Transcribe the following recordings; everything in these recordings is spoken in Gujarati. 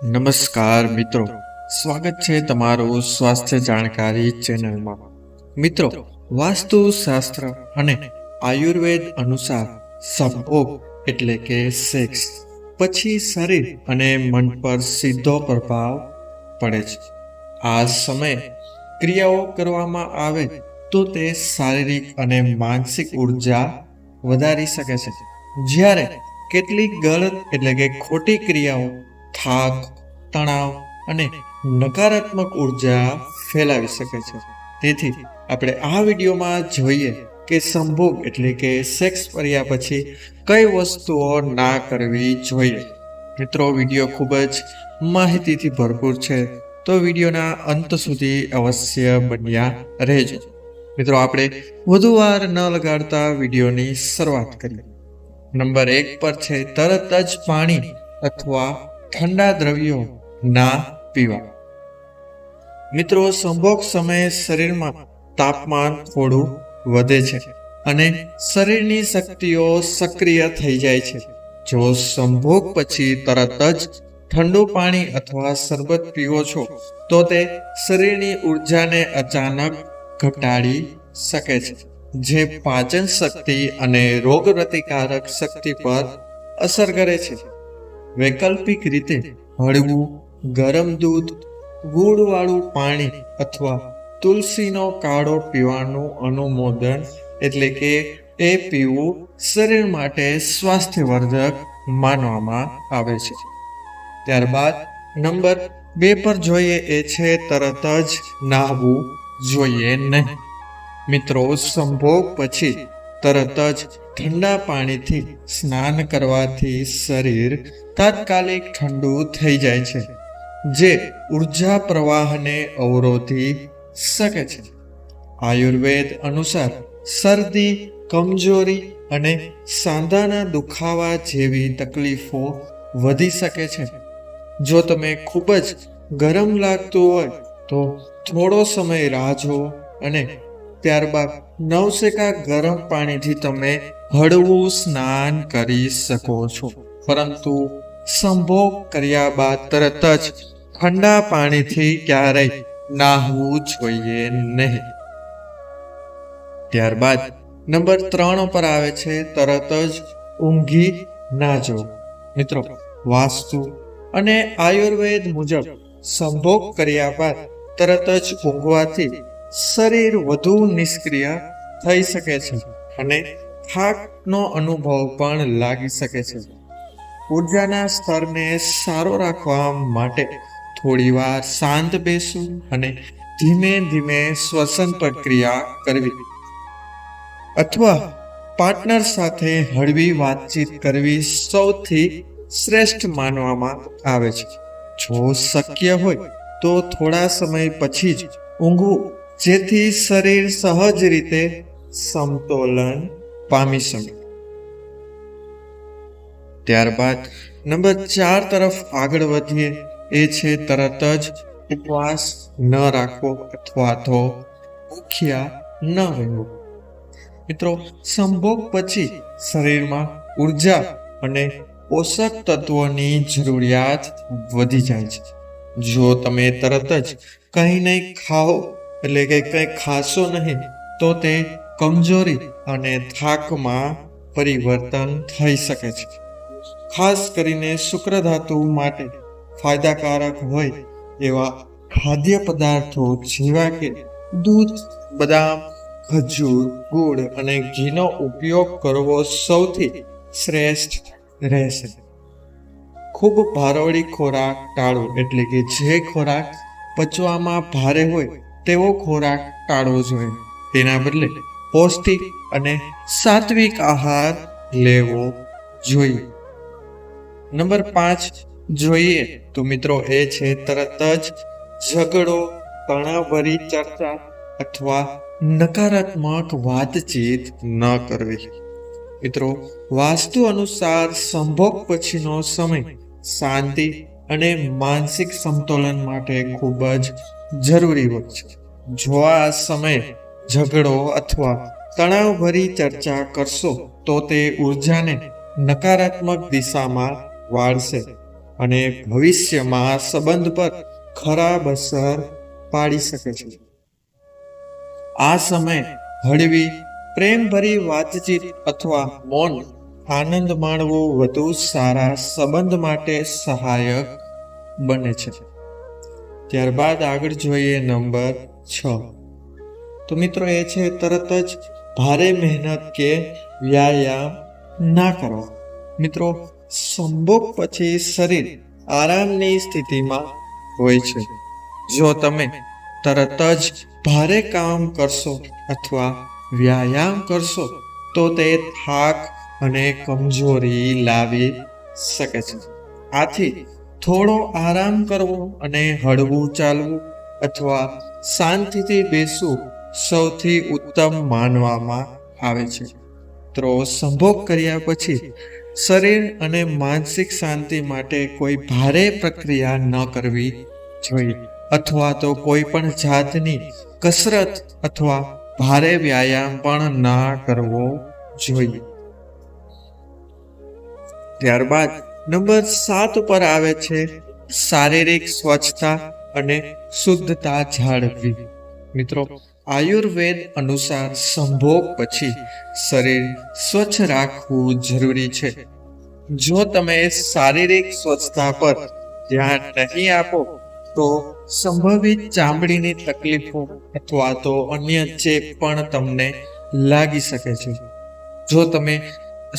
નમસ્કાર મિત્રો, સ્વાગત છે તમારું સ્વાસ્થ્ય જાણકારી ચેનલમાં. મિત્રો, વાસ્તુશાસ્ત્ર અને આયુર્વેદ અનુસાર સંભોગ એટલે કે સેક્સ પછી શરીર અને મન પર સીધો પ્રભાવ પડે છે. આ સમયે ક્રિયાઓ કરવામાં આવે તો તે શારીરિક અને માનસિક ઉર્જા વધારી શકે છે, જ્યારે કેટલીક ગલત એટલે કે ખોટી ક્રિયાઓ થાક, તણાવ અને નકારાત્મક ઉર્જા ફેલાવી શકે છે. તેથી આપણે આ વિડીયોમાં જોઈએ કે સંભોગ એટલે કે સેક્સ કર્યા પછી કઈ વસ્તુઓ ના કરવી જોઈએ. મિત્રો, વિડીયો ખૂબ જ માહિતીથી ભરપૂર છે, તો વિડીયોના અંત સુધી અવશ્ય બન્યા રહેજો. મિત્રો, આપણે વધુ વાર ન લગાડતા વિડીયોની શરૂઆત કરીએ. નંબર 1 પર છે તરત જ પાણી અથવા ઠંડા દ્રવ્યો ના પીવા. મિત્રો, સંભોગ સમયે શરીરમાં તાપમાન થોડું વધે છે અને શરીરની શક્તિઓ સક્રિય થઈ જાય છે. જો સંભોગ પછી તરત જ ઠંડુ પાણી અથવા શરબત પીવો છો તો તે શરીરની ઉર્જાને અચાનક ઘટાડી શકે છે, જે પાચન શક્તિ અને રોગ પ્રતિકારક શક્તિ પર અસર કરે છે. વૈકલ્પિક રીતે હળવું ગરમ દૂધ, ગૂળવાળું પાણી અથવા તુલસીનો કાઢો પીવાનું અનુમોદન એટલે કે એ પીવું શરીર માટે સ્વાસ્થ્યવર્ધક માનવામાં આવે છે. ત્યારબાદ નંબર 2 પર જોઈએ, એ છે તરત જ નહાવું જોઈએ નહીં. મિત્રો, સંભોગ પછી તરત જ ઠંડા પાણીથી સ્નાન કરવાથી શરીર તાત્કાલિક ઠંડુ થઈ જાય છે, જે ઉર્જા પ્રવાહને અવરોધી શકે છે. આયુર્વેદ અનુસાર શરદી, કમજોરી અને સાંધાના દુખાવા જેવી તકલીફો વધી શકે છે. જો તમે ખૂબ જ ગરમ લાગતું હોય તો થોડો સમય રાહ જુઓ અને ત્યારબાદ નવશેકા ગરમ પાણીથી તમે હળવું સ્નાન કરી શકો છો. પરંતુ સંભોગ કર્યા બાદ તરત જ ઠંડા પાણીથી ક્યારેય નહાવું જોઈએ નહીં. ત્યારબાદ નંબર 3 પર આવે છે તરત જ ઊંઘી ના જવું. મિત્રો, વાસ્તુ અને આયુર્વેદ મુજબ સંભોગ કર્યા બાદ તરત જ ઊંઘવાથી શરીર વધુ નિષ્ક્રિય થઈ શકે છે અને થાકનો અનુભવ પણ લાગી શકે છે. ઉર્જાના સ્તરને સારો રાખવા માટે થોડીવાર શાંત બેસવું અને ધીમે ધીમે શ્વસન પ્રક્રિયા કરવી અથવા પાર્ટનર સાથે હળવી વાતચીત કરવી સૌથી શ્રેષ્ઠ માનવામાં આવે છે. જો શક્ય હોય તો થોડા સમય પછી જ ઊંઘવું, જેથી શરીર સહજ રીતે સમતોલન પામી શકે. ત્યારબાદ નંબર 4 તરફ આગળ વધીએ, એ છે તરત જ ઉપવાસ ન રાખવો અથવા તો ભૂખ્યા ન રહેવું. મિત્રો, સંભોગ પછી શરીરમાં ઉર્જા અને પોષક તત્વોની જરૂરિયાત વધી જાય છે. જો તમે તરત જ કંઈ નહીં ખાઓ એટલે કે કંઈ ખાશો નહીં તો તે કમજોરી અને થાકમાં પરિવર્તન થઈ શકે છે. ખાસ કરીને શુક્રધાતુ માટે ફાયદાકારક હોય એવા ખાદ્ય પદાર્થો જેવા કે દૂધ, બદામ, ખજૂર, ગોળ અને ઘીનો ઉપયોગ કરવો સૌથી શ્રેષ્ઠ રહેશે. ખૂબ ભારોળી ખોરાક ટાળવો એટલે કે જે ખોરાક પચવામાં ભારે હોય તેવો ખોરાક ટાળવો જોઈએ. તેના બદલે પૌષ્ટિક અને સાત્વિક આહાર લેવો જોઈએ. નંબર 5 જોઈએ તો મિત્રો, એ છે તરત જ ઝઘડો, તણાવભરી ચર્ચા અથવા નકારાત્મક વાતચીત ન કરવી. મિત્રો, વાસ્તુ અનુસાર સંભોગ પછીનો સમય શાંતિ અને માનસિક સંતુલન માટે ખૂબ જ જરૂરી હોય છે. જો આ સમયે ઝઘડો અથવા તણાવભરી ચર્ચા કરશો તો તે ઉર્જાને નકારાત્મક દિશામાં વાળશે અને ભવિષ્યમાં સંબંધ પર ખરાબ અસર પાડી શકે છે. આ સમય હળવી પ્રેમભરી વાતચીત અથવા મૌન આનંદ માણવો વધુ સારા સંબંધ માટે સહાયક બને છે. ત્યારબાદ આગળ જોઈએ નંબર 6. તો મિત્રો એ છે તરત જ ભારે મહેનત કે વ્યાયામ ના કરો. મિત્રો સંભોગ પછી શરીર આરામની સ્થિતિમાં હોય છે. જો તમે તરત જ ભારે કામ કરશો અથવા વ્યાયામ કરશો તો તે થાક અને કમજોરી લાવી શકે છે. આથી થોડો આરામ કરવો અને હળવું ચાલવું અથવા શાંતિથી બેસવું સૌથી ઉત્તમ માનવામાં આવે છે. તો સંભોગ કર્યા પછી શરીર અને માનસિક શાંતિ માટે કોઈ ભારે પ્રક્રિયા ન કરવી જોઈએ અથવા તો કોઈ પણ જાતની કસરત અથવા ભારે વ્યાયામ પણ ના કરવો જોઈએ. ત્યારબાદ નંબર 7 પર આવે છે શારીરિક સ્વચ્છતા અને શુદ્ધતા જાળવવી. મિત્રો આયુર્વેદ અનુસાર સંભોગ પછી શરીર સ્વચ્છ રાખવું જરૂરી છે. જો તમે શારીરિક સ્વચ્છતા પર ધ્યાન નહીં આપો તો સંભવિત ચામડીની તકલીફો અથવા તો અન્ય ચેપ પણ તમને લાગી શકે છે. જો તમે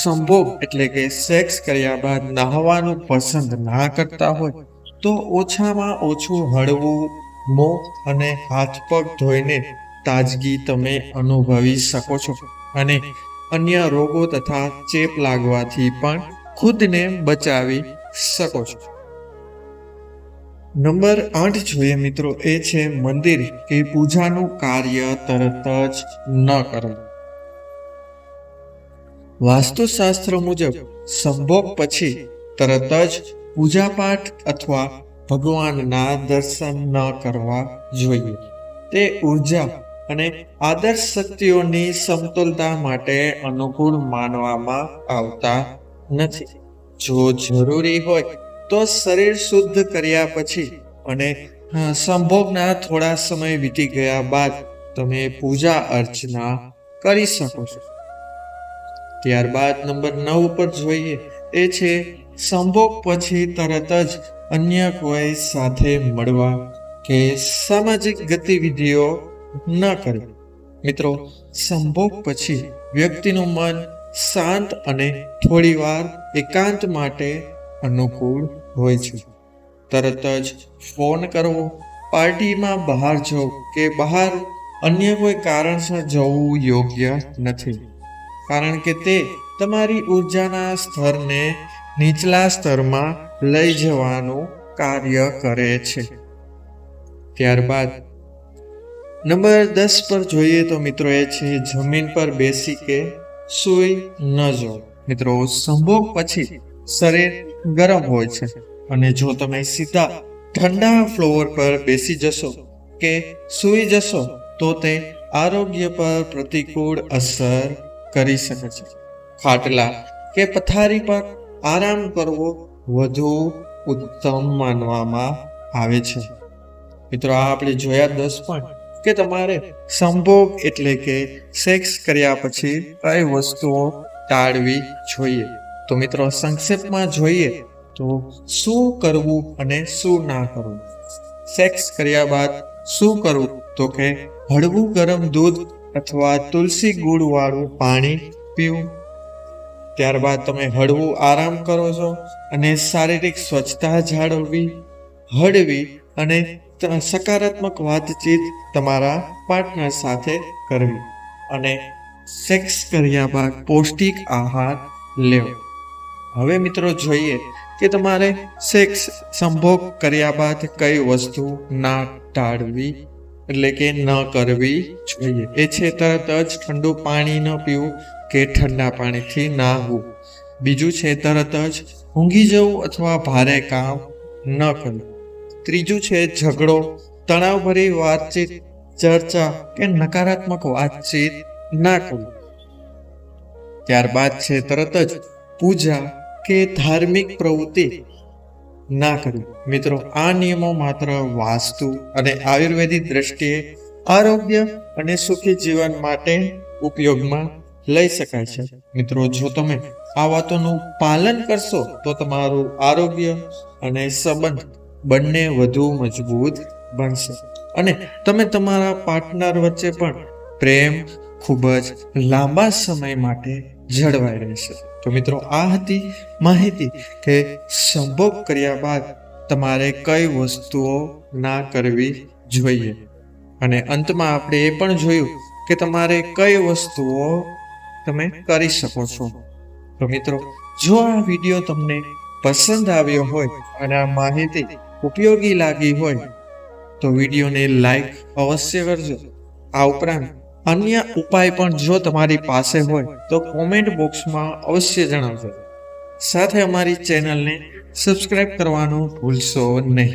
સંભોગ એટલે કે સેક્સ કર્યા બાદ નહાવાનું પસંદ ના કરતા હોય તો ઓછામાં ઓછું હળવું મોં અને હાથ પગ ધોઈને તાજગી તમે અનુભવી શકો છો અને અન્ય રોગો તથા ચેપ લાગવાથી પણ ખુદને બચાવી શકો છો. નંબર 8 જોઈએ મિત્રો, એ છે મંદિર કે પૂજાનું કાર્ય તરત જ ન કરવું. વાસ્તુશાસ્ત્ર મુજબ સંભોગ પછી તરત જ પૂજાપાઠ અથવા ભગવાનના દર્શન ન કરવા જોઈએ. તે ઉર્જા અને આદર્શ શક્તિઓની સમતુલતા માટે અનુકૂળ માનવામાં આવતા નથી. જો જરૂરી હોય તો શરીર શુદ્ધ કર્યા પછી અને સંભોગના થોડા સમય વીતી ગયા બાદ તમે પૂજા અર્ચના કરી શકો છો. ત્યારબાદ નંબર 9 પર જોઈએ, એ છે સંભોગ પછી તરત જ અન્ય કોઈ સાથે મળવા કે સામાજિક ગતિવિધિઓ ન કરવી. મિત્રો સંભોગ પછી વ્યક્તિનું મન શાંત અને થોડીવાર એકાંત માટે અનુકૂળ હોય છે. તરત જ ફોન કરવો, પાર્ટીમાં બહાર જવું કે બહાર અન્ય કોઈ કારણસર જવું યોગ્ય નથી, કારણ કે તે તમારી ઉર્જાના સ્તરને નીચલા સ્તરમાં લઈ જવાનું કાર્ય કરે છે. ત્યારબાદ નંબર 10 પર જોઈએ તો મિત્રો એ છે જમીન પર બેસી કે સૂઈ ન જવું. મિત્રો સંભોગ પછી શરીર ગરમ હોય છે અને જો તમે સીધા ઠંડા ફ્લોર પર બેસી જશો કે સૂઈ જશો તો તે આરોગ્ય પર પ્રતિકૂળ અસર કરી શકે છે. ખાટલા કે પથારી પર આરામ કરવો વધુ ઉત્તમ માનવામાં આવે છે. મિત્રો આ આપણે જોયા 10 પોઈન્ટ કે તમારે સંભોગ એટલે કે સેક્સ કર્યા પછી કઈ વસ્તુઓ ટાળવી જોઈએ. તો મિત્રો સંક્ષેપમાં જોઈએ તો શું કરવું અને શું ના કરવું. સેક્સ કર્યા બાદ શું કરવું તો કે હળવું ગરમ દૂધ અથવા તુલસી ગૂળ વાળું પાણી પીવું. ત્યારબાદ તમે હળવું આરામ કરો છો અને શારીરિક સ્વચ્છતા જાળવવી, હળવી અને સકારાત્મક વાતચીત તમારા પાર્ટનર સાથે કરવી અને સેક્સ કર્યા બાદ પૌષ્ટિક આહાર લેવો. હવે મિત્રો જોઈએ કે તમારે સેક્સ સંભોગ કર્યા બાદ કઈ વસ્તુ ના ટાળવી એટલે કે ન કરવી જોઈએ. એ છે તરત જ ઠંડુ પાણી ન પીવું કે ઠંડા પાણીથી નાહવું. બીજું છે તરત જ ઊંઘી જવું અથવા ભારે કામ ન કરવું. ત્રીજું છે ઝઘડો, તણાવભરી વાતચીત, ચર્ચા કે નકારાત્મક વાતચીત ના કરવી. ત્યારબાદ છે તરત જ પૂજા કે ધાર્મિક પ્રવૃત્તિ ના કરવી. મિત્રો, આ નિયમો માત્ર વાસ્તુ અને આયુર્વેદિક દ્રષ્ટિએ આરોગ્ય અને સુખી જીવન માટે ઉપયોગમાં લઈ શકાય છે. મિત્રો, જો તમે આ વાતોનું પાલન કરશો તો તમારું આરોગ્ય અને સંબંધ બંને વધુ મજબૂત બનશે અને તમે તમારા પાર્ટનર વચ્ચે પણ પ્રેમ ખૂબ જ લાંબા સમય માટે જળવાઈ રહેશે. તો મિત્રો, આ હતી માહિતી કે સંભોગ કર્યા બાદ તમારે કઈ વસ્તુઓ ના કરવી જોઈએ અને અંતમાં આપણે એ પણ જોયું કે તમારે કઈ વસ્તુઓ તમે કરી શકો છો. તો મિત્રો, જો આ વિડીયો તમને પસંદ આવ્યો હોય અને આ માહિતી ઉપયોગી લાગી હોય તો વિડીયોને લાઈક અવશ્ય કરજો. આ ઉપરાંત અન્ય ઉપાય પણ જો તમારી પાસે હોય તો કોમેન્ટ બોક્સમાં અવશ્ય જણાવજો. સાથે અમારી ચેનલને સબસ્ક્રાઇબ કરવાનું ભૂલશો નહીં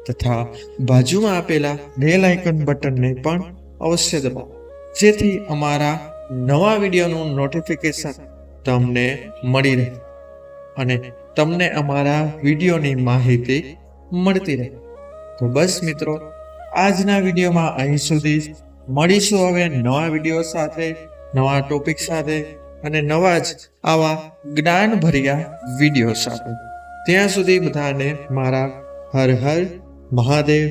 તથા બાજુમાં આપેલા બેલ આઇકન બટનને પણ અવશ્ય દબાવો જેથી અમારા નવા વિડીયોનું નોટિફિકેશન તમને મળી રહે અને તમને અમારા વિડીયોની માહિતી મળતી રહે. તો બસ મિત્રો, આજના વિડીયોમાં અહીં સુધી. મળીશું હવે નવા વિડીયો સાથે, નવા ટોપિક સાથે અને નવા જ આવા જ્ઞાનભર્યા વિડીયો સાથે. ત્યાં સુધી બધાને મારા હર હર મહાદેવ,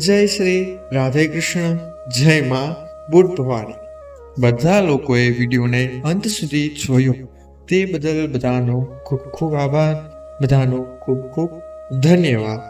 જય શ્રી રાધે કૃષ્ણ, જય માં બુટ ભવાની. બધા લોકોએ વિડીયોને અંત સુધી જોયો તે બદલ બધાનો ખૂબ ખૂબ આભાર. બધાનો ખૂબ ખૂબ ધન્યવાદ.